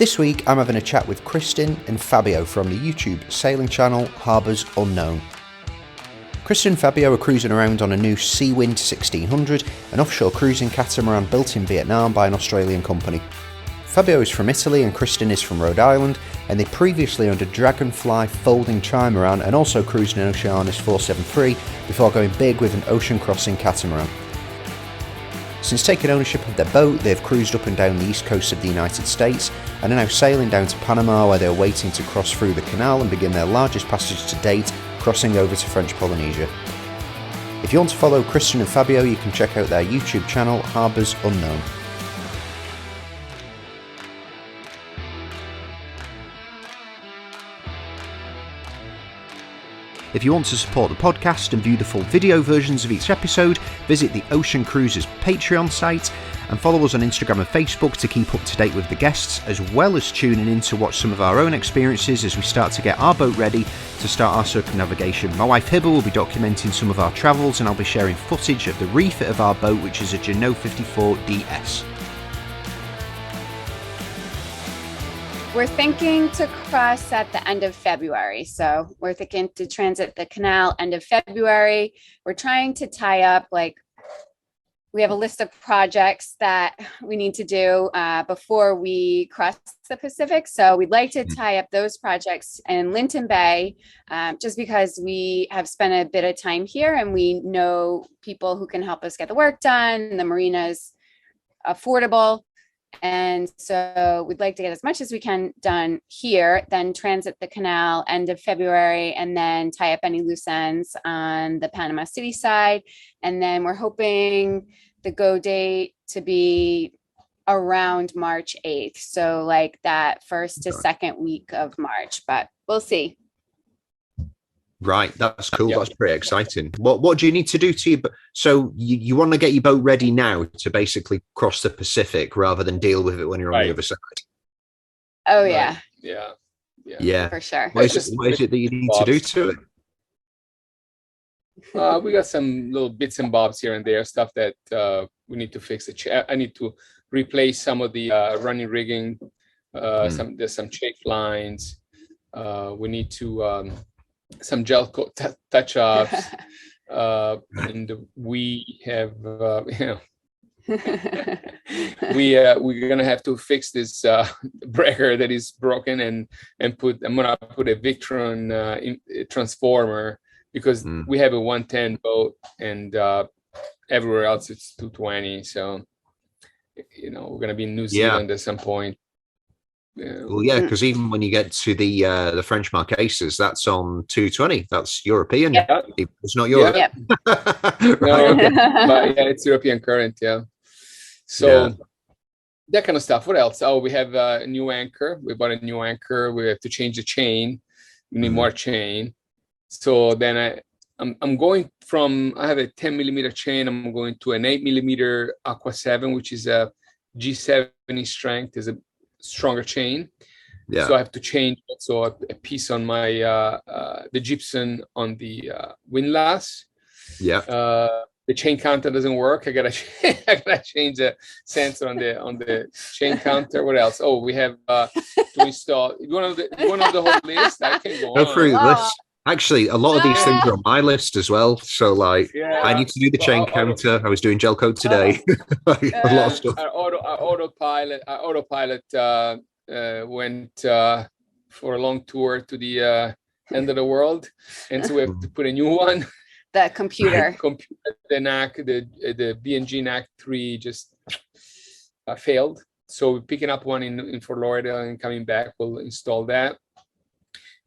This week I'm having a chat with Kristin and Fabio from the YouTube sailing channel Harbours Unknown. Kristin and Fabio are cruising around on a new Seawind 1600, an offshore cruising catamaran built in Vietnam by an Australian company. Fabio is from Italy and Kristin is from Rhode Island, and they previously owned a Dragonfly folding trimaran and also cruised an Oceanis 473 before going big with an ocean crossing catamaran. Since taking ownership of their boat, they've cruised up and down the east coast of the United States and are now sailing down to Panama, where they're waiting to cross through the canal and begin their largest passage to date, crossing over to French Polynesia. If you want to follow Kristin and Fabio, you can check out their YouTube channel Harbours Unknown. If you want to support the podcast and view the full video versions of each episode, visit the Ocean Cruisers Patreon site and follow us on Instagram and Facebook to keep up to date with the guests, as well as tuning in to watch some of our own experiences as we start to get our boat ready to start our circumnavigation. My wife Hibba will be documenting some of our travels, and I'll be sharing footage of the refit of our boat, which is a Jeanneau 54 DS. We're thinking to cross at the end of February. So we're thinking to transit the canal end of February. We're trying to tie up, we have a list of projects that we need to do before we cross the Pacific. So we'd like to tie up those projects in Linton Bay, just because we have spent a bit of time here and we know people who can help us get the work done. The marina is affordable. And so we'd like to get as much as we can done here, then transit the canal end of February, and then tie up any loose ends on the Panama City side. And then we're hoping the go date to be around March 8th. So like that first to second week of March, but we'll see. Right, that's cool. Yeah. That's pretty exciting. What do you need to do to you? So you want to get your boat ready now to basically cross the Pacific rather than deal with it when you're on the other side. Oh yeah, yeah, for sure. What is it that you need to do to it? We got some little bits and bobs here and there, stuff that we need to fix. I need to replace some of the running rigging. There's some chafe lines. We need to some gel coat touch-ups, and we have we're gonna have to fix this breaker that is broken and I'm gonna put a Victron transformer, because we have a 110 boat and everywhere else it's 220. So we're gonna be in New Zealand at some point. Well, yeah, because even when you get to the French Marquesas, that's on 220. That's European. Yeah. It's not Europe. Yeah. Right. No, but yeah, it's European current. Yeah. So that kind of stuff. What else? Oh, we have a new anchor. We bought a new anchor. We have to change the chain. We need more chain. So then I'm going from, I have a 10 millimeter chain. I'm going to an 8 millimeter Aqua 7, which is a G70 strength. Is a stronger chain. So I have to change also a piece on my the gypsum on the windlass. The chain counter doesn't work. I gotta change the sensor on the chain counter. What else? Oh, we have to install one of the whole list. I can go through the list. Actually, a lot of these things are on my list as well. So I need to do the chain counter. I was doing gel coat today. A lot of stuff. Our autopilot went for a long tour to the end of the world, and so we have to put a new one. The computer, the NAC, the B&G NAC 3 just failed. So we're picking up one in Fort Lauderdale and coming back. We'll install that.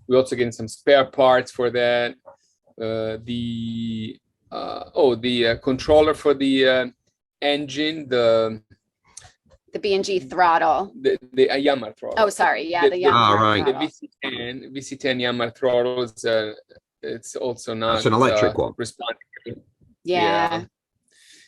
We're also getting some spare parts for that. The controller for the engine, the B&G throttle, the Yamaha throttle. Oh, sorry, the Yamaha throttle. The VC10 Yamaha throttle is it's also not. It's an electric one. Responding. Yeah.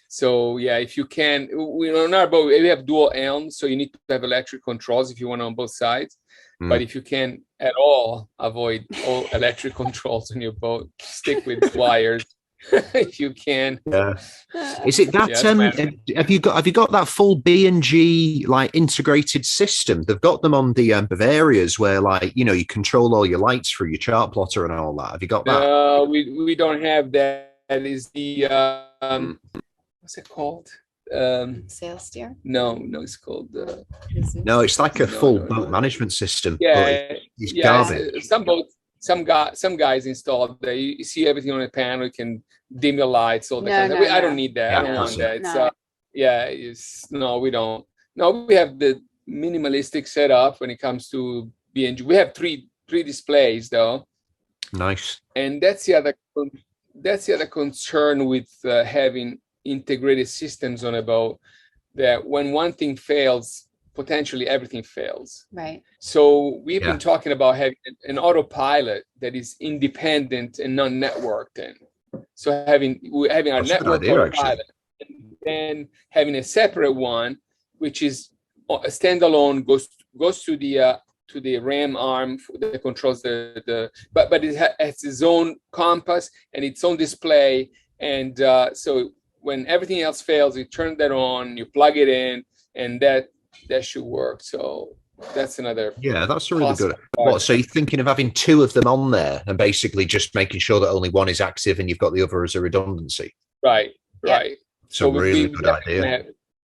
So if you can, on our boat we have dual elms, so you need to have electric controls if you want on both sides. But if you can at all avoid all electric controls on your boat, stick with wires if you can. Yeah. Is it that? Yes, have you got that full B&G like integrated system? They've got them on the Bavarias where like you control all your lights through your chart plotter and all that. Have you got that? No, we don't have that. That is the what's it called? Sail steer? No, it's called. No, it's like a full boat management system. Yeah, but it's garbage. Some guys installed that. You see everything on a panel. You can dim your lights, all that kind of No, stuff. I don't need that. Yeah, I don't want that. It's No. we don't. No, we have the minimalistic setup when it comes to B&G. We have three displays though. Nice. And that's the other concern with having integrated systems on a boat, that when one thing fails, potentially everything fails. Right. So we've been talking about having an autopilot that is independent and non-networked in. So having our network autopilot, and then having a separate one, which is a standalone, goes to the ram arm that controls but it has its own compass and its own display, and so when everything else fails, you turn that on, you plug it in, and that should work. So that's another. Yeah, that's a really good. What? So you're thinking of having two of them on there and basically just making sure that only one is active and you've got the other as a redundancy. Right. So really good idea.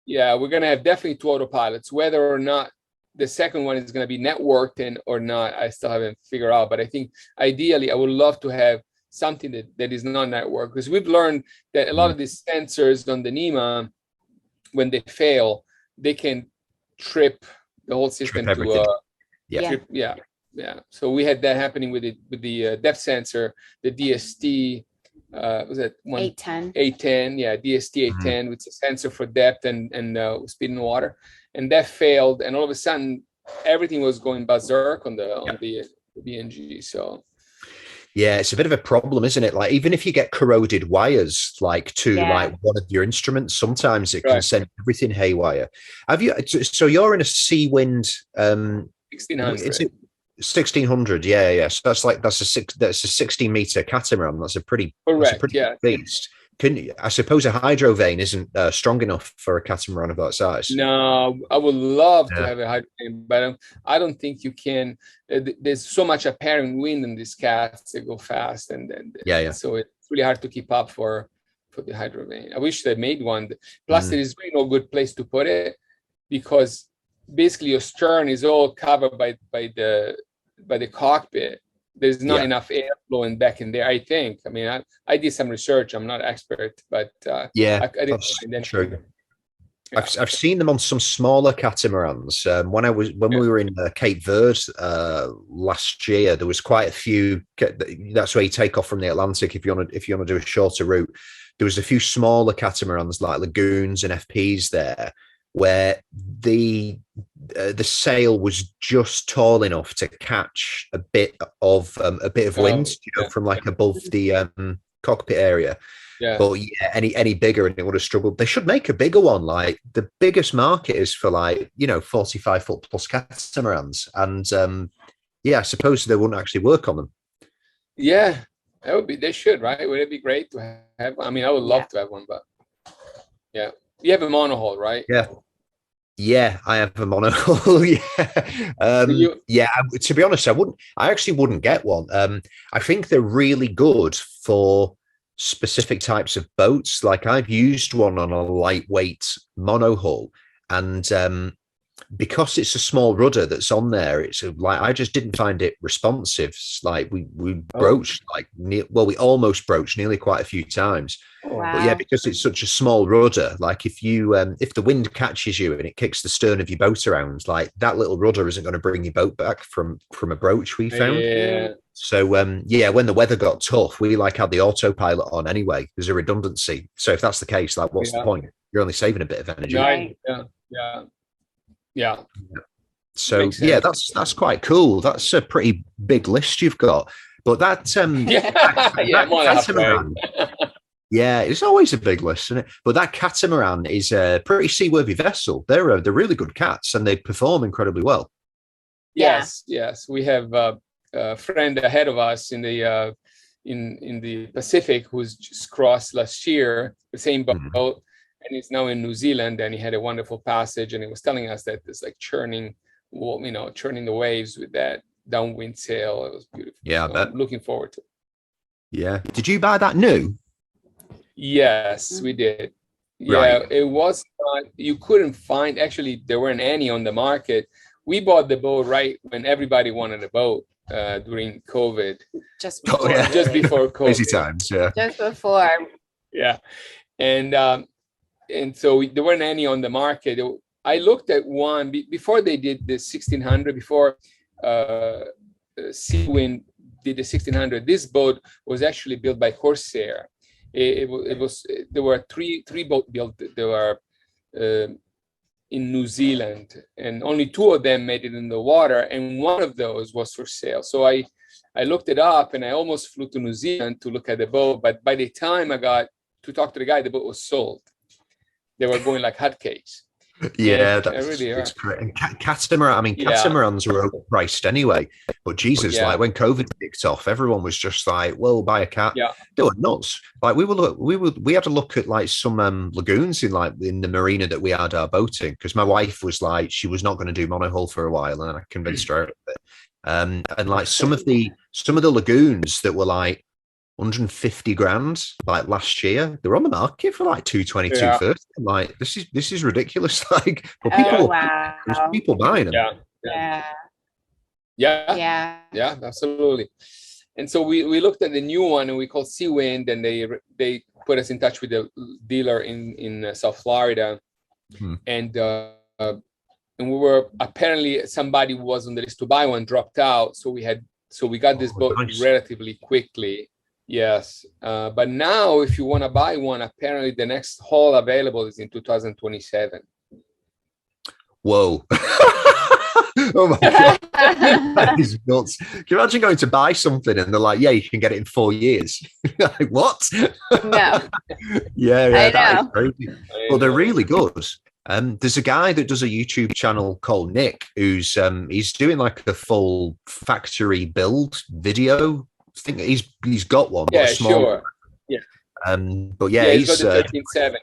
We're going to have definitely two autopilots. Whether or not the second one is going to be networked in or not, I still haven't figured out. But I think ideally, I would love to have something that is not networked, because we've learned that a lot of these sensors on the NEMA, when they fail, they can trip the whole system So we had that happening with the depth sensor, the DST. Was that 810? 810, DST 810, which is a sensor for depth and speed in the water, and that failed, and all of a sudden everything was going berserk on the B&G. So yeah, it's a bit of a problem, isn't it? Like even if you get corroded wires like to like one of your instruments, sometimes it can send everything haywire. Have you? So you're in a Seawind 1600. Is it 1600? Yeah. So that's a 60-meter catamaran. That's a pretty beast. I suppose a hydro vane isn't strong enough for a catamaran of that size. No, I would love to have a hydro vane, but I don't think you can. There's so much apparent wind in these cats that go fast, and so it's really hard to keep up for the hydro vane. I wish they made one. Plus, there is really no good place to put it, because basically your stern is all covered by the cockpit. There's not enough airflow and back in there, I think. I mean, I did some research. I'm not expert, but I didn't find anything. True. I've seen them on some smaller catamarans. When we were in Cape Verde last year, there was quite a few. That's where you take off from the Atlantic if you want to do a shorter route. There was a few smaller catamarans like lagoons and FPs there, where the sail was just tall enough to catch a bit of wind, from like above the cockpit area. But any bigger and it would have struggled. They should make a bigger one. Like the biggest market is for 45-foot plus catamarans, and I suppose they wouldn't actually work on them. Yeah, that would be. They should, right? Would it be great to have one? I mean, I would love to have one, but you have a monohull, right? Yeah, I have a monohull. To be honest, I actually wouldn't get one. I think they're really good for specific types of boats. Like I've used one on a lightweight monohull, and because it's a small rudder that's on there, it's like I just didn't find it responsive. It's like we broached we almost broached nearly quite a few times. Wow. But because it's such a small rudder, like if the wind catches you and it kicks the stern of your boat around, like that little rudder isn't going to bring your boat back from a broach we found. So when the weather got tough, we had the autopilot on anyway. There's a redundancy. So if that's the case, what's the point? You're only saving a bit of energy. Yeah. So that's quite cool. That's a pretty big list you've got. But that catamaran, it's always a big list, isn't it? But that catamaran is a pretty seaworthy vessel. They're really good cats, and they perform incredibly well. Yes. We have a friend ahead of us in in the Pacific who's just crossed last year, the same boat, and he's now in New Zealand, and he had a wonderful passage, and he was telling us that it's like churning the waves with that downwind sail. It was beautiful. Yeah, so I bet. I'm looking forward to it. Yeah. Did you buy that new? Yes, we did. Yeah, Right. it was not, you couldn't find, actually, there weren't any on the market. We bought the boat right when everybody wanted a boat during COVID. Just Oh, before. yeah. Just before COVID. Busy times, yeah. Just before. Yeah. And so there weren't any on the market. I looked at one before they did the 1600, before Seawind did the 1600. This boat was actually built by Corsair. It was there were three boats built. There were in New Zealand, and only two of them made it in the water, and one of those was for sale. So I looked it up, and I almost flew to New Zealand to look at the boat. But by the time I got to talk to the guy, the boat was sold. They were going like hotcakes. Yeah, that's really it's great. And catamaran, I mean, catamarans were overpriced anyway. But Jesus, like when COVID kicked off, everyone was just like, "Well, buy a cat." Yeah, they were nuts. Like we had to look at like some lagoons in the marina that we had our boat in, because my wife was like, she was not going to do monohull for a while, and I convinced her of it. And like some of the lagoons that were like 150 grand like last year, they were on the market for like 220, 230. Like this is ridiculous. Like, but people buying them. Yeah, absolutely. And so we looked at the new one, and we called Seawind, and they put us in touch with the dealer in South Florida, and we were, apparently somebody who was on the list to buy one dropped out, so we got this boat relatively quickly. Yes, but now if you want to buy one, apparently the next haul available is in 2027. Whoa. Oh my God. That is nuts. Can you imagine going to buy something and they're like, yeah, you can get it in 4 years? Like, what? No. Yeah, that is crazy. Well, they're know. really good. There's a guy that does a YouTube channel called Nick, who's he's doing like a full factory build video. I think he's got one. Yeah, but a small sure. Yeah. But yeah, he's got the 1370.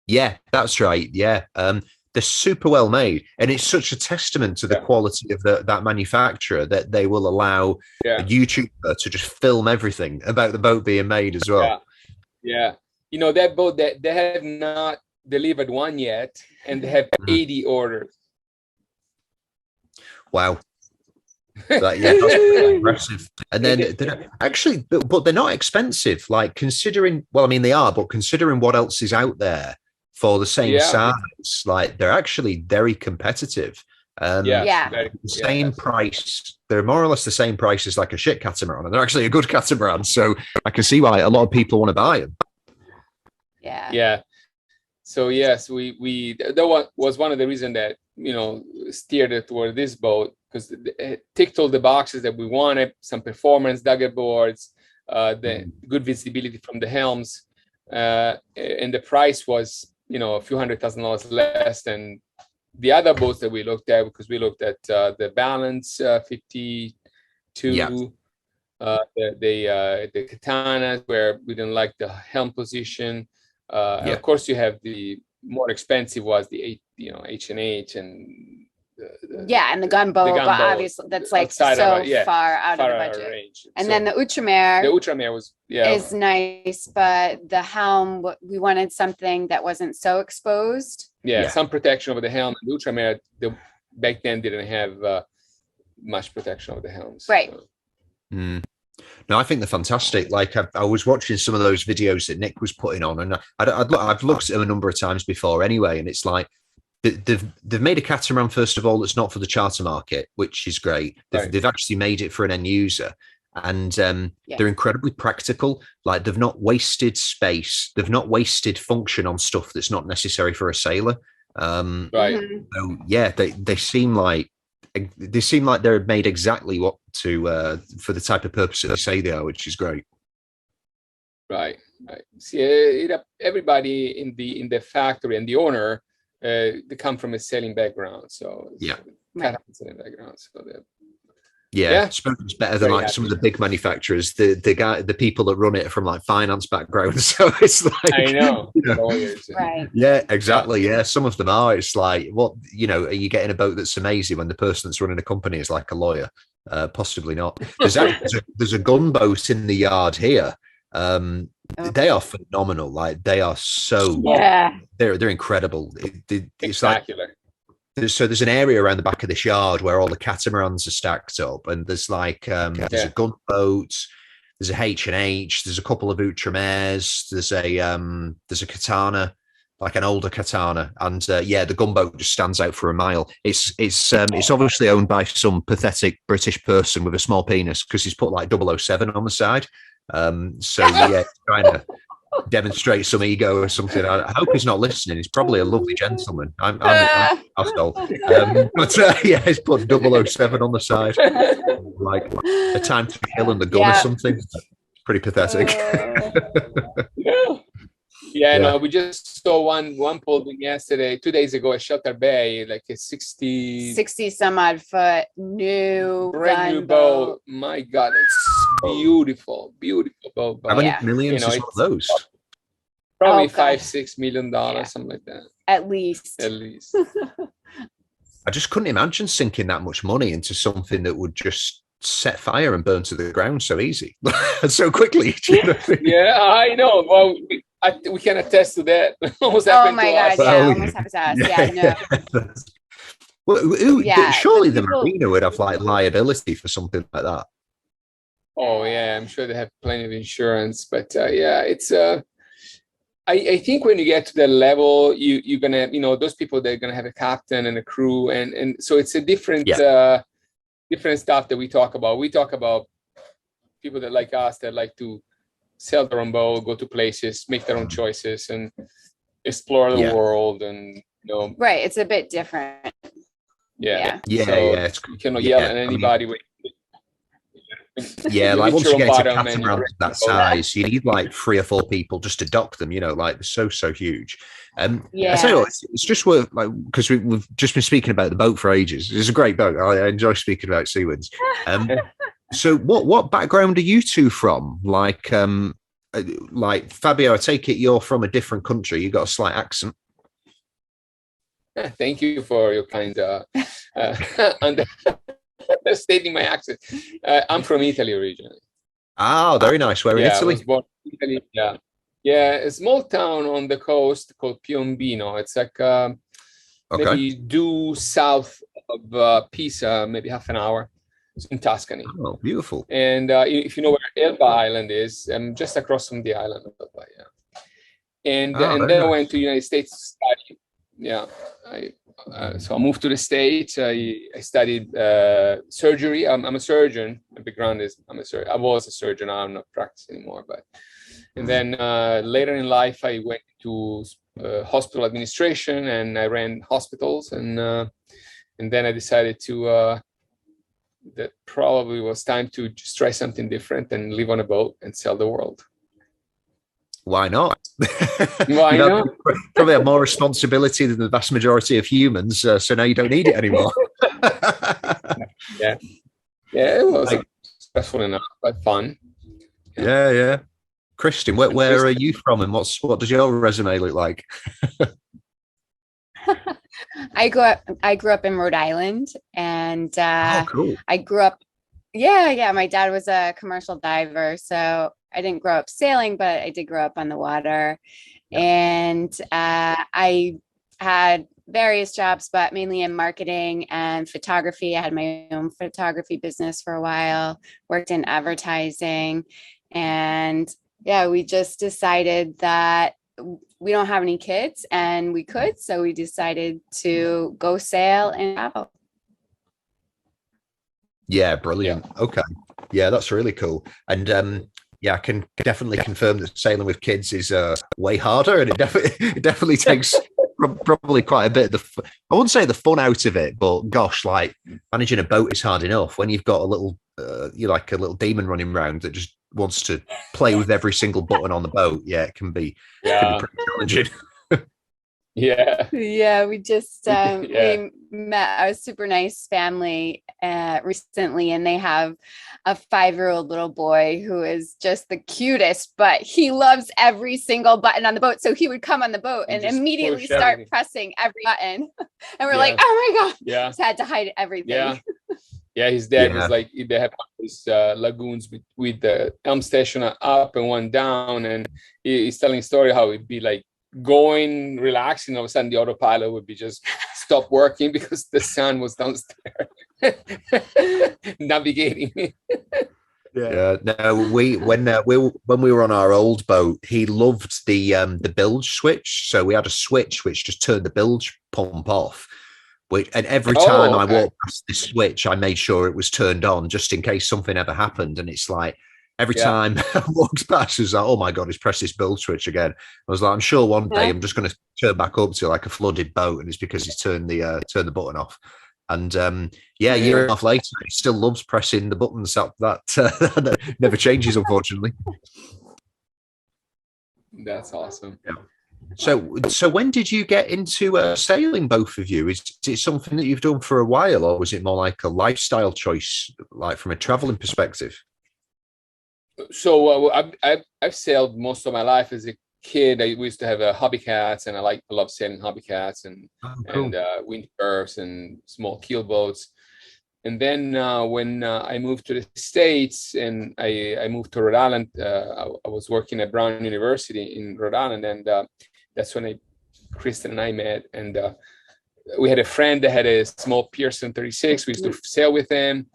Yeah, that's right. Yeah. They're super well made, and it's such a testament to the quality of that manufacturer that they will allow a YouTuber to just film everything about the boat being made as well. Yeah. You know, that boat, that they have not delivered one yet, and they have 80 orders. Wow. That's pretty impressive. And then they're actually, but they're not expensive. Like considering, well, I mean they are, but considering what else is out there for the same size, like they're actually very competitive. The same price. They're more or less the same price as like a shit catamaran, and they're actually a good catamaran. So I can see why a lot of people want to buy them. Yeah. So yes, that was one of the reasons that steered it toward this boat, because it ticked all the boxes that we wanted: some performance, dugger boards, the good visibility from the helms, and the price was a few $100,000 less than the other boats that we looked at, because we looked at the Balance 52, the Katanas, where we didn't like the helm position. And of course, you have the more expensive was the H&H and and the gunboat, but obviously that's like so far out of the budget. Range. And then the Ultramare was is nice, but the helm, we wanted something that wasn't so exposed. Some protection over the helm. The Ultramare back then didn't have much protection over the helms. Right. So. No, I think they're fantastic. Like I was watching some of those videos that Nick was putting on, and I've looked at them a number of times before anyway, and it's like they've made a catamaran, first of all, that's not for the charter market, which is great. They've actually made it for an end user, and they're incredibly practical. Like they've not wasted space, they've not wasted function on stuff that's not necessary for a sailor. So yeah, they seem like they're made exactly what for the type of purpose that they say they are, which is great. Right. See, everybody in the factory and the owner, they come from a sailing background, so sailing background. So Yeah, I suppose it's better than Very like happy. some of the big manufacturers, the people that run it from like finance backgrounds. So it's like, I know. you know, Lawyers. Right. yeah, exactly. Yeah, some of them are. It's like, what, you know, are you getting a boat that's amazing when the person that's running a company is like a lawyer? Possibly not. There's a gunboat in the yard here. They are phenomenal. Like they are so Yeah. they're incredible. It's like Spectacular. there's an area around the back of this yard where all the catamarans are stacked up, and there's like there's a gunboat, there's a H&H, there's a couple of Ultramares, there's a Katana, like an older Katana, and yeah, the gunboat just stands out for a mile. It's obviously owned by some pathetic British person with a small penis because he's put like 007 on the side. So yeah, trying to demonstrate some ego or something. I hope he's not listening. He's probably a lovely gentleman. I'm told. But yeah, he's put 007 on the side, like a time to kill and the gun or something. Pretty pathetic. Yeah, no, we just saw one pulled in yesterday, 2 days ago at Shelter Bay, like a 60 some odd foot new brand new boat. My God, it's beautiful boat. How many millions is one of those? Probably $5-6 million, something like that. At least. I just couldn't imagine sinking that much money into something that would just set fire and burn to the ground so easy and so quickly. You know? Yeah, I know. Well, we can attest to that. Almost happened to us. Almost happened to us. Yeah, no. Well, surely the marina would have like liability for something like that. Oh yeah, I'm sure they have plenty of insurance, but yeah, it's I think when you get to that level, you're gonna, you know, those people, they're gonna have a captain and a crew, and so it's a different different stuff that we talk about. We talk about people that like us, that like to sail their own boat, go to places, make their own choices, and explore the world, and you know. Right, it's a bit different. Yeah. It's, you cannot yell at anybody. Like once you get to catamarans that size, you need like 3 or 4 people just to dock them. You know, like they're so huge. I tell you what, it's just worth, like, because we've just been speaking about the boat for ages. It's a great boat. I enjoy speaking about Seawinds. So what background are you two from? Like Fabio, I take it you're from a different country. You got a slight accent. Thank you for your kind understating my accent. I'm from Italy originally. Oh, very nice. Where in Italy? I was born in Italy. Yeah, a small town on the coast called Piombino. It's like maybe due south of Pisa, maybe half an hour. It's in Tuscany. Oh, beautiful. And if you know where Elba Island is, I'm just across from the island of Elba, And then I went to the United States to study. Yeah, so I moved to the States. I studied surgery. I'm a surgeon. My background is I was a surgeon. I'm not practicing anymore. And then later in life, I went to hospital administration, and I ran hospitals. And then I decided that probably was time to just try something different and live on a boat and sell the world. Why not? Why not? Probably have more responsibility than the vast majority of humans, so now you don't need it anymore. Yeah, it was stressful enough, but fun. Yeah. Kristin, where are you from, and what does your resume look like? I grew up in Rhode Island, and cool. I grew up. Yeah. My dad was a commercial diver, so I didn't grow up sailing, but I did grow up on the water. And I had various jobs, but mainly in marketing and photography. I had my own photography business for a while, worked in advertising. And we just decided that we don't have any kids and we could. So we decided to go sail and travel. Yeah, brilliant. Okay. Yeah, that's really cool. And I can definitely confirm that sailing with kids is way harder, and it definitely takes probably quite a bit of I wouldn't say the fun out of it, but gosh, like managing a boat is hard enough. When you've got a little like a little demon running around that just wants to play with every single button on the boat, it can be pretty challenging. Yeah. Yeah, we just Yeah. we met a super nice family recently, and they have a 5-year-old little boy who is just the cutest, but he loves every single button on the boat. So he would come on the boat and Just immediately push start everything. pressing every button. And we're Yeah. like, oh my God, Yeah. just had to hide everything. Yeah. Yeah, his dad Yeah. was like, they have these lagoons with the elm station up and one down, and he's telling a story how it'd be like going, relaxing, all of a sudden the autopilot would be just stop working because the sun was downstairs navigating. Yeah, no, when we were on our old boat, he loved the bilge switch. So we had a switch which just turned the bilge pump off. And every time I walked past this switch, I made sure it was turned on just in case something ever happened. And it's like every time I walked past, it was like, oh my God, he's pressed this bilge switch again. I was like, I'm sure one day I'm just going to turn back up to like a flooded boat, and it's because he's turned the button off. And a year and a half later, he still loves pressing the buttons up. That never changes, unfortunately. That's awesome. Yeah. So when did you get into sailing, both of you? Is it something that you've done for a while, or was it more like a lifestyle choice, like from a traveling perspective? So I've sailed most of my life. As a kid, we used to have hobby cats, and I love sailing hobby cats and wind curves and small keel boats. And then when I moved to the States and I moved to Rhode Island, I was working at Brown University in Rhode Island, and that's when Kristin and I met. And we had a friend that had a small Pearson 36. We used to sail with him,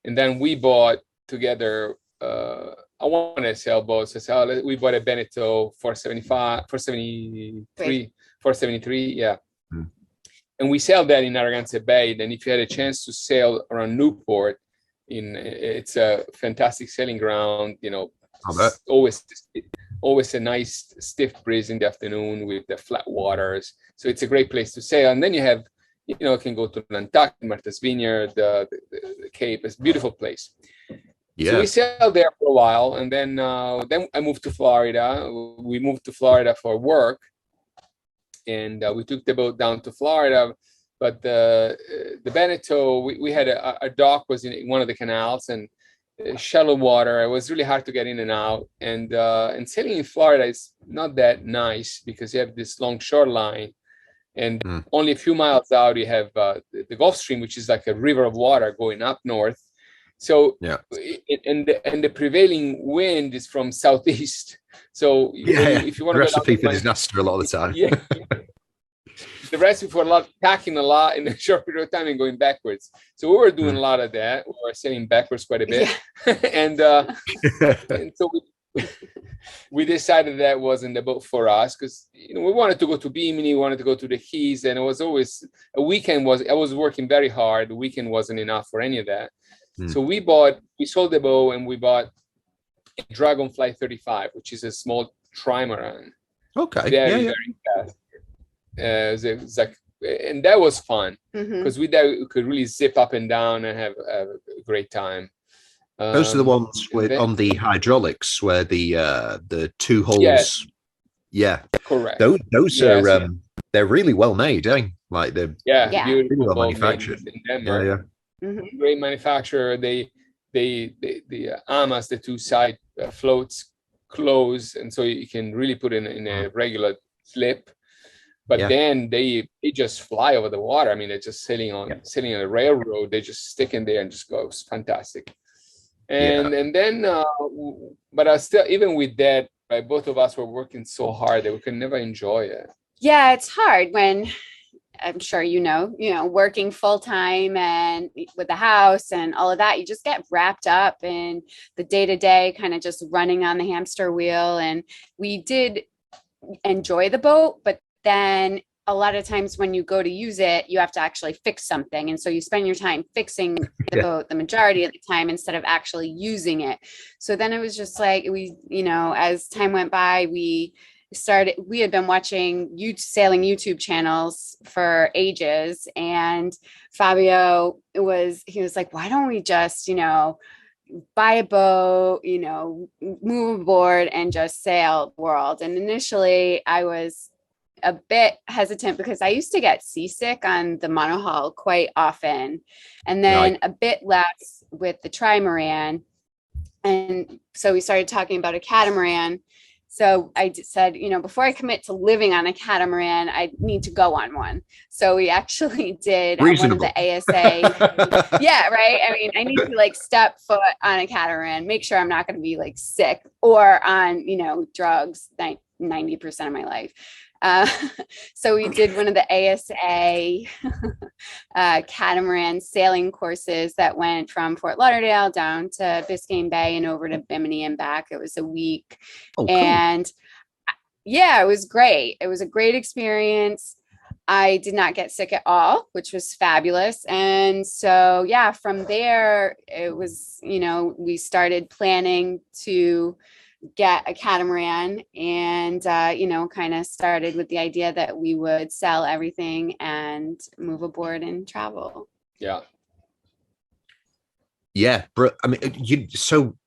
and then we bought together. I wanted a sailboat, so we bought a Beneteau 473, yeah. And we sailed that in Narragansett Bay. Then if you had a chance to sail around Newport, it's a fantastic sailing ground, always a nice stiff breeze in the afternoon with the flat waters. So it's a great place to sail. And then you have, can go to Nantucket, Martha's Vineyard, the Cape. It's a beautiful place. Yeah. So we sailed there for a while, and then I moved to Florida. We moved to Florida for work, and we took the boat down to Florida. But the Beneteau, we had a dock was in one of the canals, and shallow water. It was really hard to get in and out. And sailing in Florida is not that nice because you have this long shoreline, and only a few miles out you have the Gulf Stream, which is like a river of water going up north. So and the prevailing wind is from southeast. So if you want the to recipe for disaster a lot of the time. The recipe for tacking a lot in a short period of time and going backwards. So we were doing a lot of that. We were sailing backwards quite a bit, and so we decided that wasn't the boat for us because we wanted to go to Bimini, we wanted to go to the Keys, and it was always I was working very hard. The weekend wasn't enough for any of that. So we sold the boat and we bought a Dragonfly 35, which is a small trimaran. Okay. Very fast. It's like, and that was fun because we could really zip up and down and have a great time. Those are the ones on the hydraulics where the two holes. Yeah, correct. Those are they're really well made, eh? Like they're really well manufactured. In Denmark. Great manufacturer. The amas, the two side floats close, and so you can really put in a regular slip. But then they just fly over the water. I mean, they're just sailing on a railroad. They just stick in there and just go. It's fantastic. And then, but I still, even with that, both of us were working so hard that we could never enjoy it. Yeah, it's hard when I'm sure working full time and with the house and all of that, you just get wrapped up in the day to day, kind of just running on the hamster wheel. And we did enjoy the boat, but then a lot of times when you go to use it, you have to actually fix something. And so you spend your time fixing the boat the majority of the time instead of actually using it. So then it was just like as time went by, we had been watching sailing YouTube channels for ages, and Fabio was like, why don't we just, buy a boat, move aboard and just sail the world. And initially I was a bit hesitant because I used to get seasick on the monohull quite often, and then a bit less with the trimaran. And so we started talking about a catamaran. So I said, before I commit to living on a catamaran, I need to go on one. So we actually did one of the ASA. Yeah, right. I mean, I need to like step foot on a catamaran, make sure I'm not going to be like sick or on, drugs 90% of my life. So we did one of the ASA catamaran sailing courses that went from Fort Lauderdale down to Biscayne Bay and over to Bimini and back. It was a week. Oh, cool. And yeah, it was great. It was a great experience. I did not get sick at all, which was fabulous. And so, yeah, from there, it was, we started planning to get a catamaran and, kind of started with the idea that we would sell everything and move aboard and travel. Yeah. Yeah. But I mean, so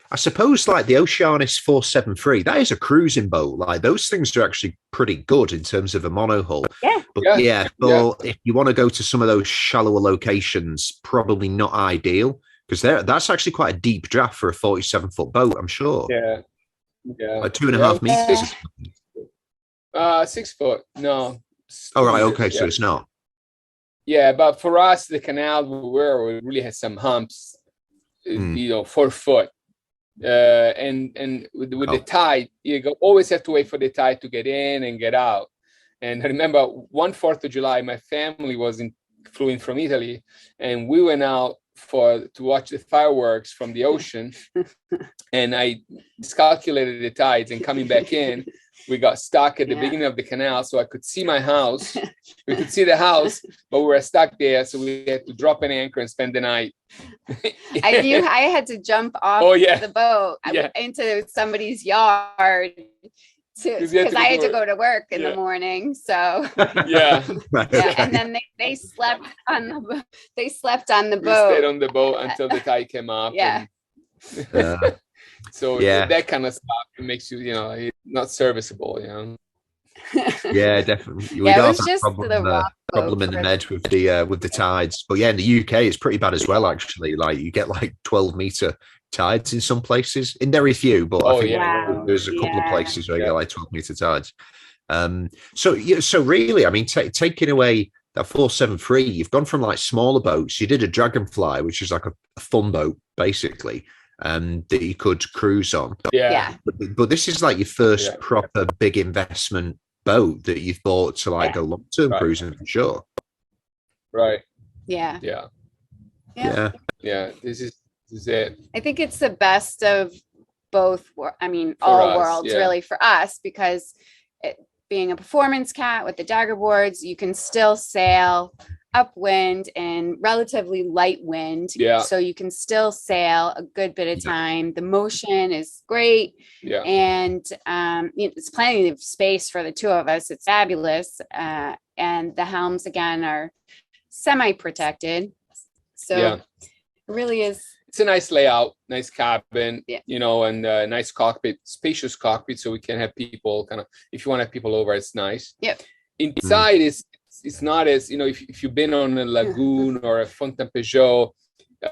I suppose like the Oceanis 473, that is a cruising boat. Like those things are actually pretty good in terms of a monohull. Yeah. But if you want to go to some of those shallower locations, probably not ideal. Because that's actually quite a deep draft for a 47-foot boat, I'm sure. Yeah. Like 2.5 meters. 6 foot. No. Oh, right. Okay. So it's not. Yeah. But for us, the canal we really had some humps, 4 foot. And with the tide, always have to wait for the tide to get in and get out. And I remember 4th of July, my family flew in from Italy, and we went out to watch the fireworks from the ocean. And I miscalculated the tides, and coming back in, we got stuck at the beginning of the canal, so I could see my house. We could see the house, but we were stuck there, so we had to drop an anchor and spend the night. I had to jump off the boat into somebody's yard because I had to go to work in the morning. So and then they slept on the boat. We stayed on the boat until the tide came up. So that kind of stuff makes you not serviceable. Yeah, definitely. We it don't was have just problem in the Med with the tides, but in the UK it's pretty bad as well. Actually, like you get like 12-meter tides in some places, in very few, but I think there's a couple of places where you get like 12-meter tides. So really, I mean, taking away that 473, you've gone from like smaller boats. You did a Dragonfly, which is like a fun boat, basically, that you could cruise on. But this is like your first proper big investment boat that you've bought to like go long-term cruising for sure. Right. Yeah. This is it. I think it's the best of both. I mean, all worlds really for us, because being a performance cat with the dagger boards, you can still sail upwind and relatively light wind. So you can still sail a good bit of time. The motion is great. And it's plenty of space for the two of us. It's fabulous. And the helms again are semi-protected. So it really is. It's a nice layout, nice cabin, and a nice cockpit, spacious cockpit, so we can have people if you want to have people over, it's nice. Inside it's not as, if you've been on a lagoon or a Fontainebleau,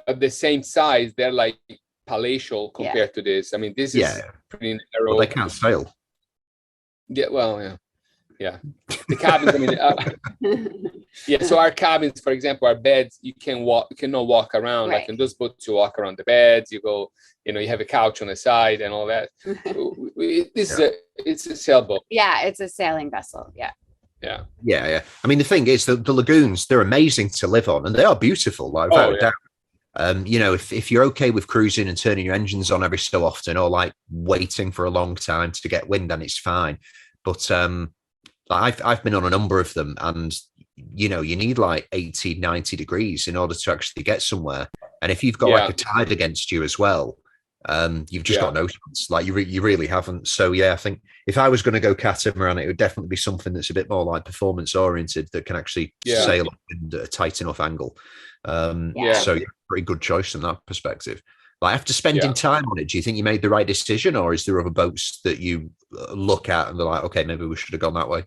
the same size, they're like palatial compared to this. I mean, this is pretty narrow. Well, they can't sail. The cabins, I mean, so our cabins, for example, our beds, you cannot walk around. Like in those boats, you walk around the beds, you go, you have a couch on the side and all that. It's a sailboat. It's a sailing vessel. Yeah. I mean, the thing is that the lagoons, they're amazing to live on, and they are beautiful, like without a doubt. If you're okay with cruising and turning your engines on every so often, or like waiting for a long time to get wind, then it's fine. But I've been on a number of them, and you need like 80, 90 degrees in order to actually get somewhere. And if you've got like a tide against you as well, you've just got no chance. Like you really haven't. So I think if I was going to go catamaran, it would definitely be something that's a bit more like performance oriented, that can actually sail at a tight enough angle. So pretty good choice from that perspective. Like after spending time on it, do you think you made the right decision, or is there other boats that you look at and they're like, okay, maybe we should have gone that way?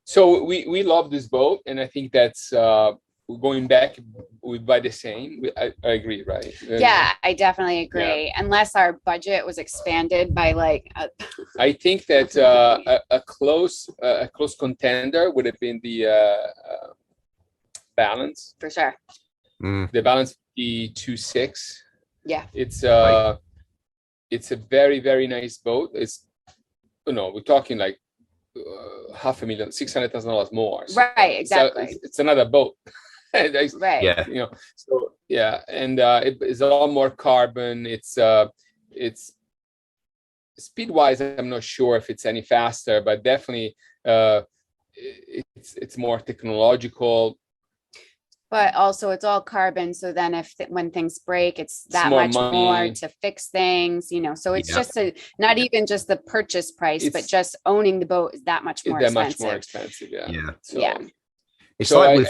So we love this boat, and I think that's going back, we buy the same. I agree, right? Yeah, I definitely agree. Unless our budget was expanded by like. I think that a close contender would have been the Balance. For sure. The Balance 2.6. Yeah. It's a very, very nice boat. It's, we're talking like $500,000, $600,000 more. So, right, exactly. So it's another boat. Right. Yeah. So yeah, and it's a lot more carbon. It's speed wise, I'm not sure if it's any faster, but definitely it's more technological. But also it's all carbon. So then when things break, it's that much more to fix things, so it's just not even just the purchase price, but just owning the boat is that much more expensive. Much more expensive. Yeah. Yeah. So, yeah. It's like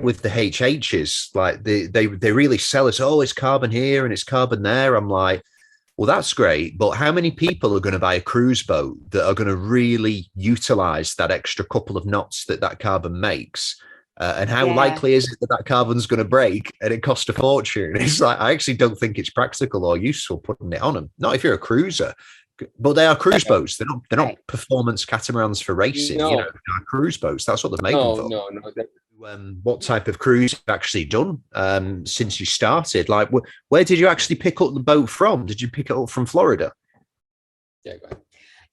with the HHs, like they really sell us, oh, it's carbon here and it's carbon there. I'm like, well, that's great, but how many people are going to buy a cruise boat that are going to really utilize that extra couple of knots that carbon makes? And how likely is it that carbon's going to break and it costs a fortune? It's like, I actually don't think it's practical or useful putting it on them. Not if you're a cruiser, but they are cruise boats. They're not performance catamarans for racing. No. They are cruise boats. That's what they're made for. No. What type of cruise have you actually done since you started? Like, where did you actually pick up the boat from? Did you pick it up from Florida? Yeah, go ahead.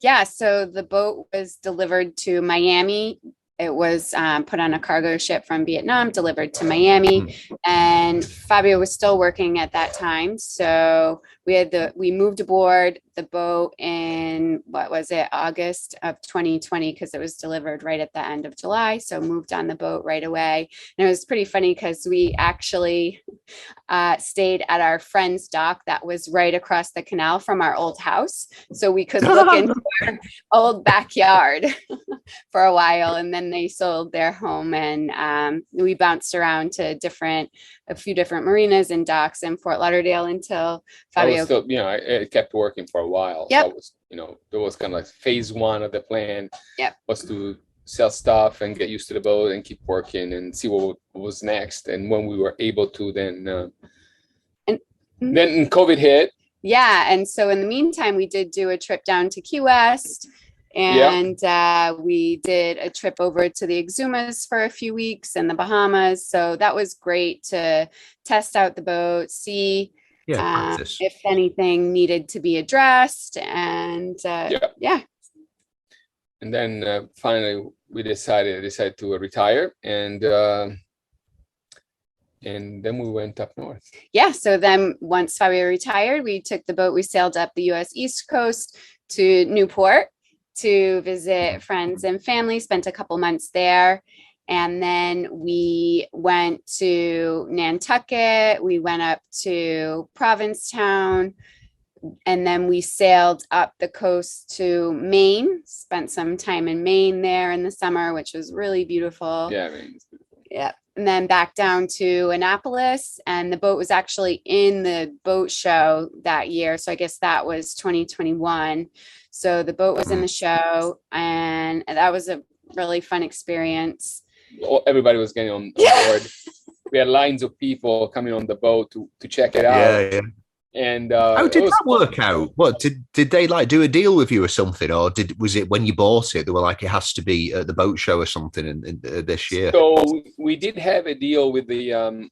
Yeah, so the boat was delivered to Miami. It was put on a cargo ship from Vietnam, delivered to Miami, and Fabio was still working at that time. So we moved aboard the boat in, August of 2020, because it was delivered right at the end of July. So moved on the boat right away. And it was pretty funny because we actually stayed at our friend's dock that was right across the canal from our old house. So we could look into our old backyard for a while. And then they sold their home, and we bounced around to a few different marinas and docks in Fort Lauderdale until Fabio. It kept working for a while. Yep. That was, there was kind of like phase one of the plan. Yep. Was to sell stuff and get used to the boat and keep working and see what was next. And when we were able to, then COVID hit. Yeah, and so in the meantime, we did do a trip down to Key West. And we did a trip over to the Exumas for a few weeks in the Bahamas. So that was great to test out the boat, see if anything needed to be addressed. And And then finally we decided to retire, and then we went up north. Yeah. So then once Fabio retired, we took the boat, we sailed up the US East Coast to Newport to visit friends and family, spent a couple months there. And then we went to Nantucket, we went up to Provincetown, and then we sailed up the coast to Maine, spent some time in Maine there in the summer, which was really beautiful. Yeah, Maine is beautiful. Yeah. And then back down to Annapolis, and the boat was actually in the boat show that year. So I guess that was 2021. So the boat was in the show, and that was a really fun experience. Everybody was getting on board. We had lines of people coming on the boat to check it out. Yeah. And how did that work out? What did they like do a deal with you or something, or was it when you bought it they were like, it has to be at the boat show or something in this year? So we did have a deal with the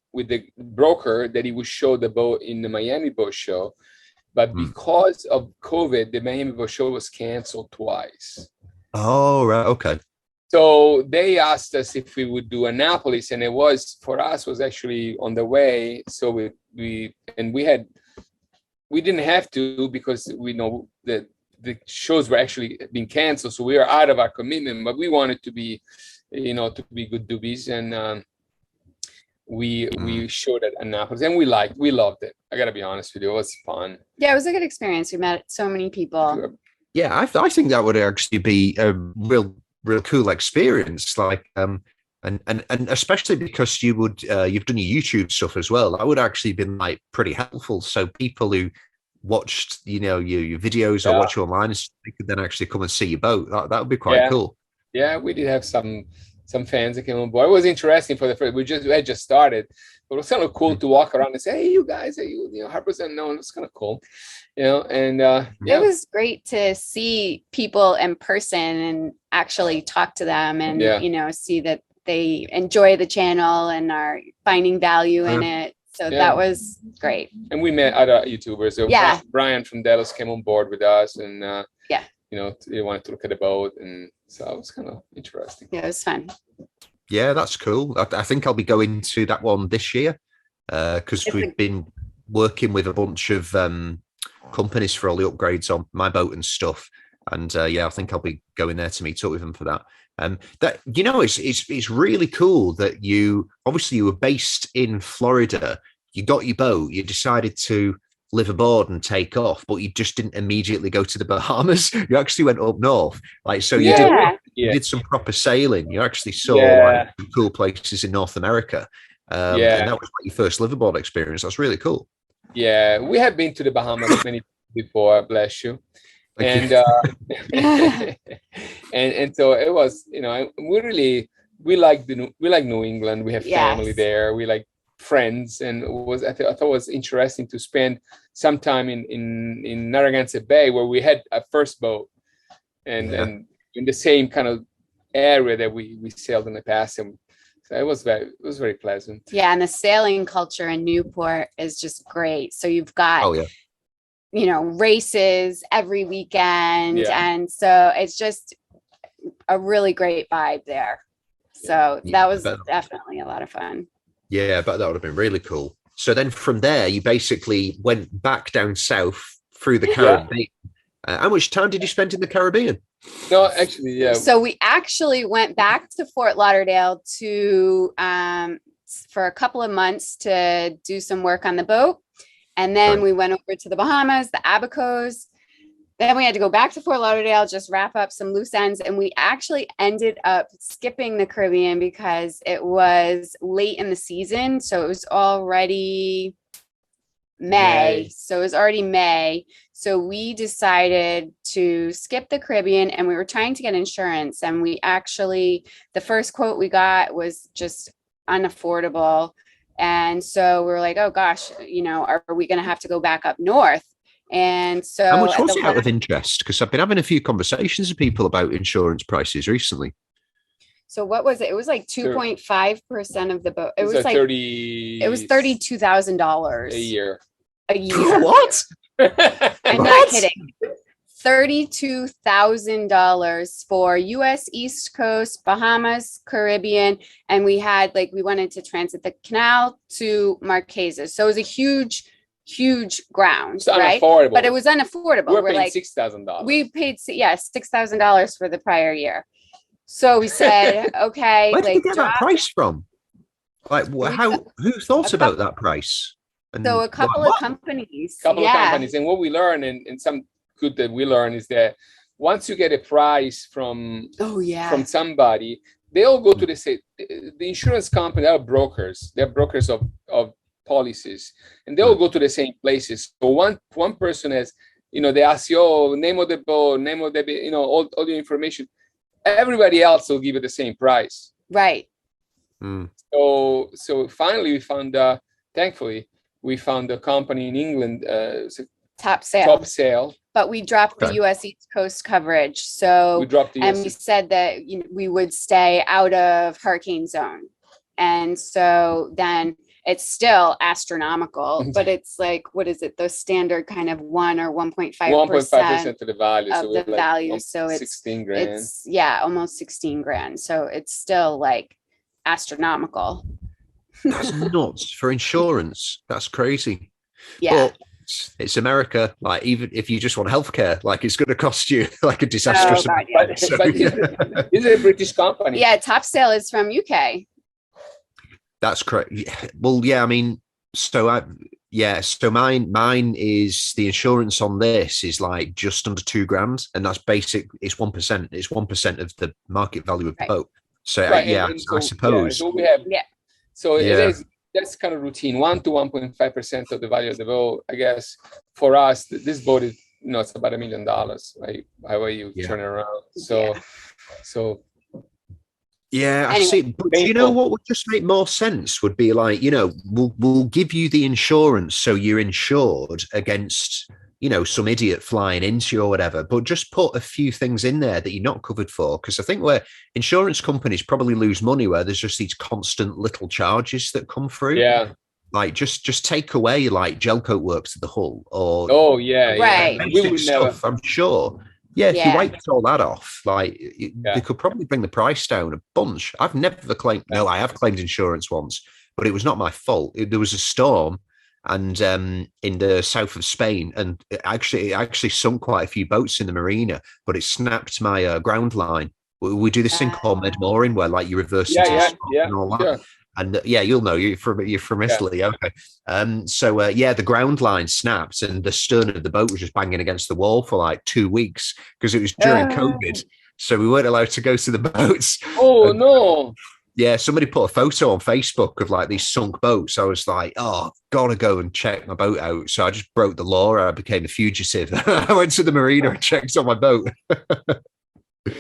broker that he would show the boat in the Miami Boat Show, but because of COVID, the Miami Boat Show was canceled twice. Oh, right, okay. So they asked us if we would do Annapolis, and it was, for us, was actually on the way. So we didn't have to, because we know that the shows were actually being canceled, so we were out of our commitment. But we wanted to be, to be good doobies, and we showed at Annapolis, and we loved it. I gotta be honest with you, it was fun. Yeah, it was a good experience. We met so many people. Yeah, I think that would actually be a real cool experience. Like, and especially because you've done your YouTube stuff as well. That would actually been like pretty helpful. So people who watched, your videos or watch you online, they could then actually come and see your boat. That would be quite cool. Yeah, we did have some fans that came on board. It was interesting for the first. We had just started, but it was kind of cool to walk around and say, "Hey, you guys, hey, Harper's Unknown." It's kind of cool, And It was great to see people in person and actually talk to them, and see that they enjoy the channel and are finding value in it. So that was great. And we met other YouTubers. So Brian from Dallas came on board with us, and he wanted to look at the boat, and so it was kind of interesting. Yeah, it was fun. Yeah, that's cool. I think I'll be going to that one this year because we've been working with a bunch of companies for all the upgrades on my boat and stuff. And I think I'll be going there to meet up with them for that. It's really cool that you were based in Florida. You got your boat. You decided to live aboard and take off, but you just didn't immediately go to the Bahamas. You actually went up north. You did some proper sailing. You actually saw cool places in North America. And that was like your first liveaboard experience. That's really cool. Yeah, we have been to the Bahamas many times before, bless you. And and so it was, we like New England. We have family there. We like friends, and I thought it was interesting to spend some time in Narragansett Bay, where we had a first boat, and in the same kind of area that we sailed in the past, and so it was very pleasant. Yeah, and the sailing culture in Newport is just great. So you've got races every weekend, and so it's just a really great vibe there. So that was definitely a lot of fun. Yeah, but that would have been really cool. So then from there, you basically went back down south through the Caribbean. How much time did you spend in the Caribbean? No, actually, So we actually went back to Fort Lauderdale for a couple of months to do some work on the boat. And then we went over to the Bahamas, the Abacos. Then we had to go back to Fort Lauderdale, just wrap up some loose ends. And we actually ended up skipping the Caribbean because it was late in the season. So it was already May. So it was already May. So we decided to skip the Caribbean, and we were trying to get insurance. And the first quote we got was just unaffordable. And so we were like, oh gosh, are we going to have to go back up north? And so how much was it out of interest? Because I've been having a few conversations with people about insurance prices recently. So what was it? It was like 2.5% of the boat. It was like $32,000 a year. What? I'm not kidding. $32,000 for U.S. East Coast, Bahamas, Caribbean, and we wanted to transit the canal to Marquesas. So it was a huge ground, right? But it was unaffordable. We're paying $6,000. We paid $6,000 for the prior year. So we said, okay. Where did you get that price from? Who thought about that price? So a couple of companies. Of companies. And what we learned, and some good that we learn, is that once you get a price from somebody, they all go to the insurance company. They are brokers. They're brokers of policies, and they all go to the same places. So one person has, they ask you, name of the boat, name of the, all the information. Everybody else will give you the same price. Right. So finally thankfully we found a company in England, Top Sail. But we dropped the U.S. East Coast coverage. So we dropped we said that we would stay out of hurricane zone. And so then it's still astronomical, but it's like, what is it? The standard kind of 1 or 1.5% of the value. So it's 16 grand. It's almost 16 grand. So it's still like astronomical. That's nuts for insurance. That's crazy. Yeah. But it's America. Like, even if you just want healthcare, like, it's going to cost you like a disastrous amount. But it's a British company. Yeah, Top Sail is from UK. That's correct. Well, yeah, I mean, so mine is, the insurance on this is like just under $2,000, and that's basic. It's 1%. It's 1% of the market value of the boat. So I suppose. So we have, So it is, that's kind of routine, 1 to 1.5% of the value of the boat. I guess for us, this boat is, it's about $1 million, right? However you turn it around. So Yeah, I Anyway, see. But do you know what would just make more sense would be like, we'll give you the insurance so you're insured against, some idiot flying into you or whatever, but just put a few things in there that you're not covered for. Because I think where insurance companies probably lose money where there's just these constant little charges that come through. Yeah. Like just take away like gel coat works to the hull or Right. We would stuff, never. I'm sure. Yeah, if you Yeah. wiped all that off, like they could probably bring the price down a bunch. I've never claimed. No, I have claimed insurance once, but it was not my fault. There was a storm, and in the south of Spain, and it actually sunk quite a few boats in the marina, but it snapped my ground line. We do this thing called med mooring, where like you reverse into the spot and all that. Sure. And you'll know you're from Italy, okay? The ground line snapped, and the stern of the boat was just banging against the wall for like 2 weeks because it was during COVID, so we weren't allowed to go to the boats. Oh no! Yeah, somebody put a photo on Facebook of like these sunk boats. I was like, oh, gotta go and check my boat out. So I just broke the law. I became a fugitive. I went to the marina and checked on my boat. It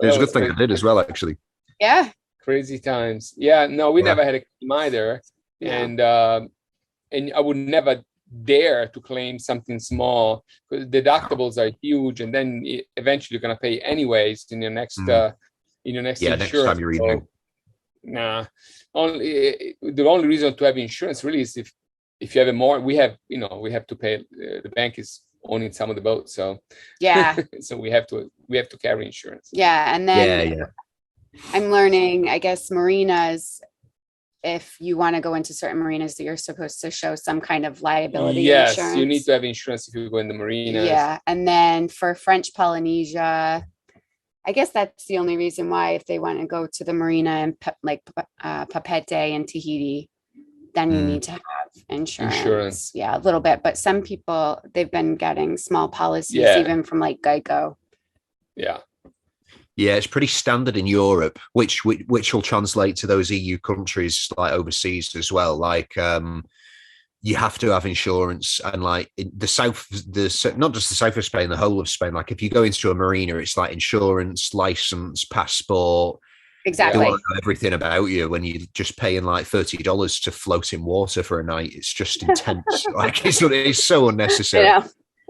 was a good thing I did as well, actually. Yeah. Crazy times. Yeah, no, we never had a claim either. Yeah. And I would never dare to claim something small because deductibles are huge, and then eventually you're gonna pay anyways in your next insurance. Next time you renew. Nah. The only reason to have insurance really is if you have we have to pay. The bank is owning some of the boats, so so we have to carry insurance. Yeah, and then I'm learning, I guess, marinas, if you want to go into certain marinas, that you're supposed to show some kind of liability insurance. Yes, you need to have insurance if you go in the marina. Yeah, and then for French Polynesia, I guess that's the only reason why, if they want to go to the marina and Papete and Tahiti, then you need to have insurance. Yeah, a little bit. But some people, they've been getting small policies, even from like Geico. Yeah. Yeah, it's pretty standard in Europe, which will translate to those EU countries like overseas as well. Like you have to have insurance, and like in the south, not just the south of Spain, the whole of Spain. Like if you go into a marina, it's like insurance, license, passport. Exactly. They want to know everything about you when you're just paying like $30 to float in water for a night. It's just intense. Like it's so unnecessary. Yeah.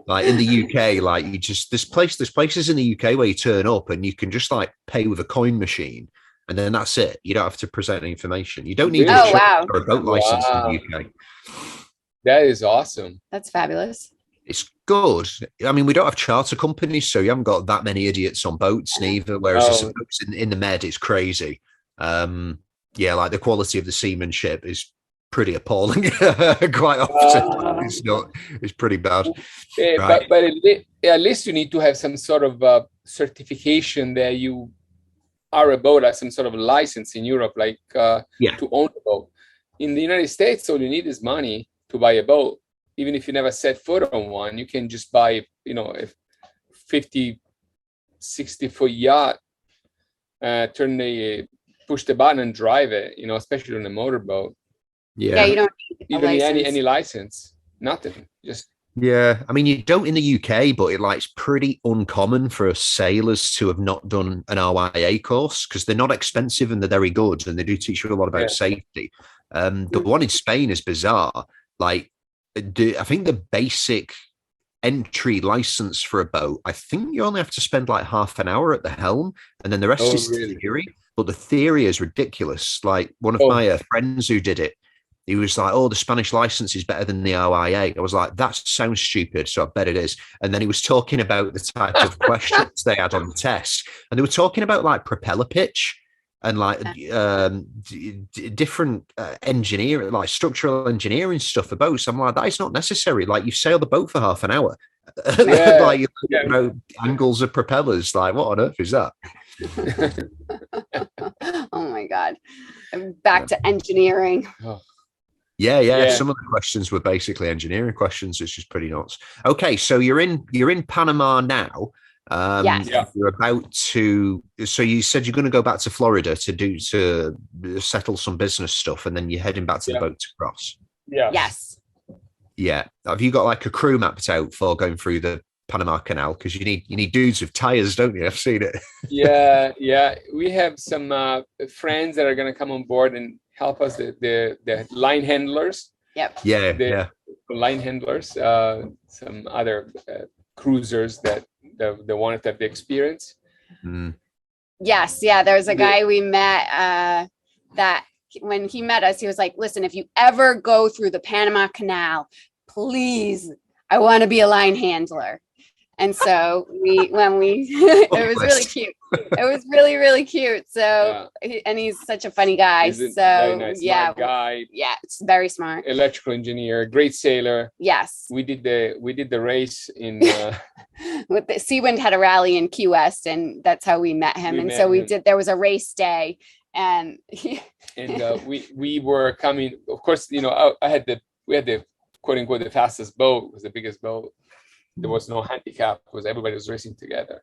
Like in the UK, like there's places in the UK where you turn up and you can just like pay with a coin machine, and then that's it. You don't have to present any information. You don't need or a boat license in the UK. That is awesome. That's fabulous. It's good. I mean, we don't have charter companies, so you haven't got that many idiots on boats neither. Whereas in the Med, it's crazy. Like the quality of the seamanship is pretty appalling quite often. It's pretty bad. Right. But at least you need to have some sort of certification that you are a boat, like some sort of license in Europe, like to own a boat. In the United States, all you need is money to buy a boat. Even if you never set foot on one, you can just buy, a 50, 60-foot yacht, push the button and drive it, especially on a motorboat. Yeah, you don't need any license, nothing. Just I mean, you don't in the UK, but it's pretty uncommon for sailors to have not done an RYA course because they're not expensive and they're very good, and they do teach you a lot about safety. The one in Spain is bizarre. Like, I think the basic entry license for a boat, I think you only have to spend like half an hour at the helm, and then the rest is theory. But the theory is ridiculous. Like one of my friends who did it, he was like, the Spanish license is better than the RIA. I was like, that sounds stupid, so I bet it is. And then he was talking about the type of questions they had on the test. And they were talking about like propeller pitch and like different engineering, like structural engineering stuff for boats. I'm like, that is not necessary. Like, you've sailed the boat for half an hour. Like, you know, angles of propellers. Like, what on earth is that? Oh my God. Back to engineering. Yeah. Some of the questions were basically engineering questions, which is pretty nuts. Okay, so you're in Panama now. Yes. You're about to. So you said you're going to go back to Florida to settle some business stuff, and then you're heading back to the boat to cross. Yeah. Yes. Yeah. Have you got like a crew mapped out for going through the Panama Canal? Because you need dudes with tires, don't you? I've seen it. Yeah. We have some friends that are going to come on board and help us. The line handlers. Yep. The line handlers. Some other cruisers that wanted to have the experience. Mm. Yes. Yeah. There's a guy we met that when he met us, he was like, listen, if you ever go through the Panama Canal, please, I want to be a line handler. And so it was really cute. It was really, really cute. So, and he's such a funny guy. He's a so very nice, yeah, smart guy. Yeah, it's very smart. Electrical engineer, great sailor. Yes. We did the race in with the Seawind had a rally in Key West, and that's how we met him. There was a race day, and we were coming. Of course, we had the quote unquote the fastest boat. It was the biggest boat. There was no handicap because everybody was racing together,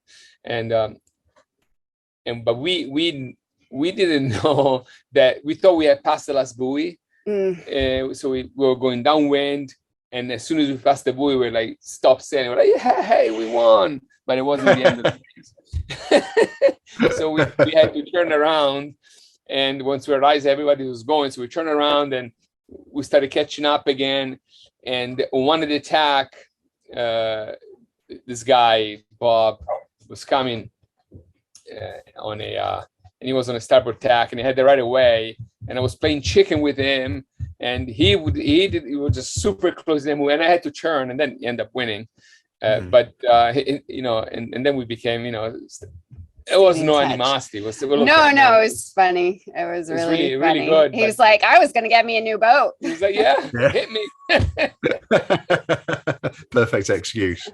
but we didn't know that. We thought we had passed the last buoy, so we were going downwind, and as soon as we passed the buoy, we were like, stop sailing. We're like, yeah, hey, we won, but it wasn't the end of the race. So we had to turn around, and once we realized everybody was going, so we turned around and we started catching up again, and on one of the attack. This guy Bob was coming and he was on a starboard tack, and he had the right of way, and I was playing chicken with him, and he was just super close to him, and I had to turn, and then end up winning. But and then we became, it was no animosity. It was it was funny. It was really funny. Really good. He was like, I was going to get me a new boat. He was like, yeah. Hit me. Perfect excuse.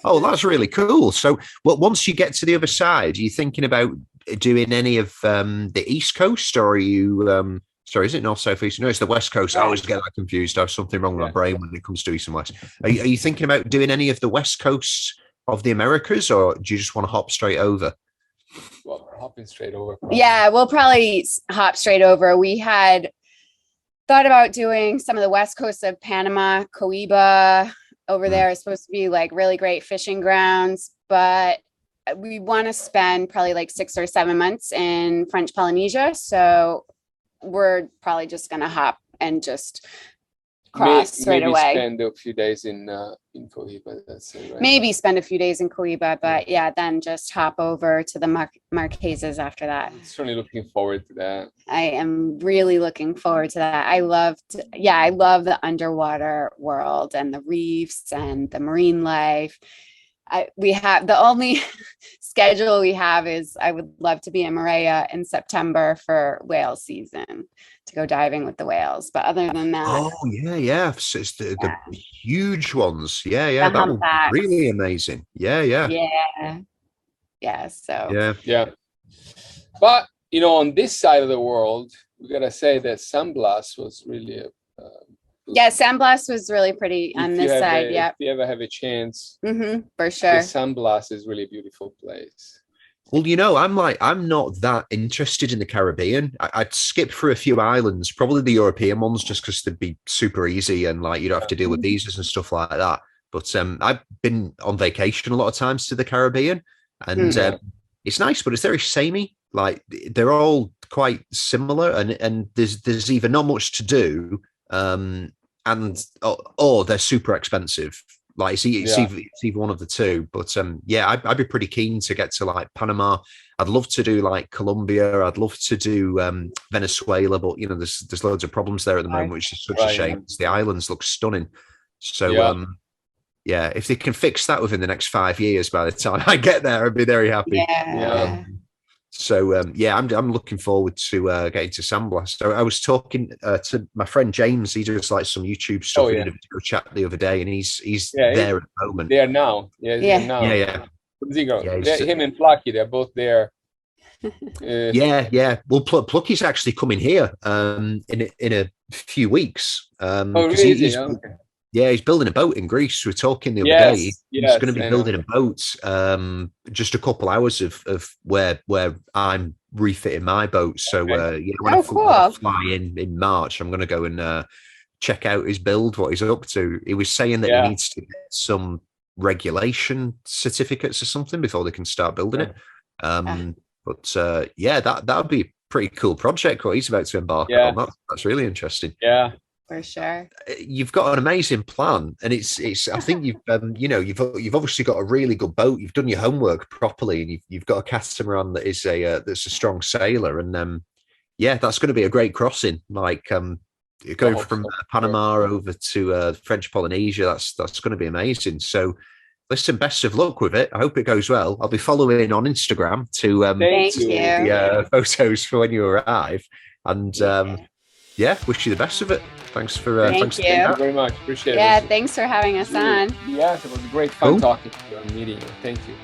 Oh, that's really cool. So, once you get to the other side, are you thinking about doing any of the East Coast, or are you? Sorry, is it North, South, East? No, it's the West Coast. I always get that confused. I have something wrong with my brain when it comes to East and West. Are you thinking about doing any of the West Coast of the Americas, or do you just want to hop straight over? Well, hopping straight over. Probably. Yeah, we'll probably hop straight over. We had thought about doing some of the west coast of Panama, Coiba over there is supposed to be like really great fishing grounds, but we want to spend probably like 6 or 7 months in French Polynesia. So we're probably just going to hop and just cross right away. Spend a few days in Coiba. That's it, right? Maybe spend a few days in Coiba, but then just hop over to the Marquesas after that. I'm certainly looking forward to that. I am really looking forward to that. I love the underwater world and the reefs and the marine life. We have the only schedule we have is I would love to be in Moorea in September for whale season to go diving with the whales. But other than that, so it's the huge ones. That would be really amazing. So But on this side of the world, we gotta say that Sandblast was really Sandblast was really pretty on this side. If you ever have a chance, for sure. Sandblast is really a beautiful place. Well, I'm not that interested in the Caribbean. I'd skip through a few islands, probably the European ones, just because they'd be super easy and you don't have to deal with visas and stuff like that. But I've been on vacation a lot of times to the Caribbean, and it's nice, but it's very samey. Like they're all quite similar, and there's either not much to do. Or they're super expensive. Like it's either one of the two. But I'd be pretty keen to get to like Panama. I'd love to do like Colombia. I'd love to do Venezuela, but there's loads of problems there at the moment, which is such a shame. The islands look stunning. So if they can fix that within the next 5 years, by the time I get there, I'd be very happy. So I'm looking forward to getting to Sandblast. So I was talking to my friend James. He does like some YouTube stuff. We did a video chat the other day, and he's there at the moment. They are now. Yeah. Him and Plucky, they're both there. Well, Plucky's actually coming here in a few weeks. He's building a boat in Greece. We were talking the other day. He's going to be building a boat just a couple hours of where I'm refitting my boat. So when I fly in March, I'm going to go and check out his build, what he's up to. He was saying that he needs to get some regulation certificates or something before they can start building it. But yeah, that would be a pretty cool project what he's about to embark on. That's really interesting. Yeah, for sure. You've got an amazing plan, and it's I think you've you've obviously got a really good boat. You've done your homework properly, and you've got a catamaran that is that's a strong sailor, and yeah, that's going to be a great crossing. Like going from Panama over to French Polynesia, that's going to be amazing. So listen, best of luck with it. I hope it goes well. I'll be following on Instagram to Thank you. the photos for when you arrive, and yeah, wish you the best of it. Thanks for Thank you very much. Appreciate it. Yeah, thanks for having us on. Yeah, it was great fun talking to you and meeting you. Thank you.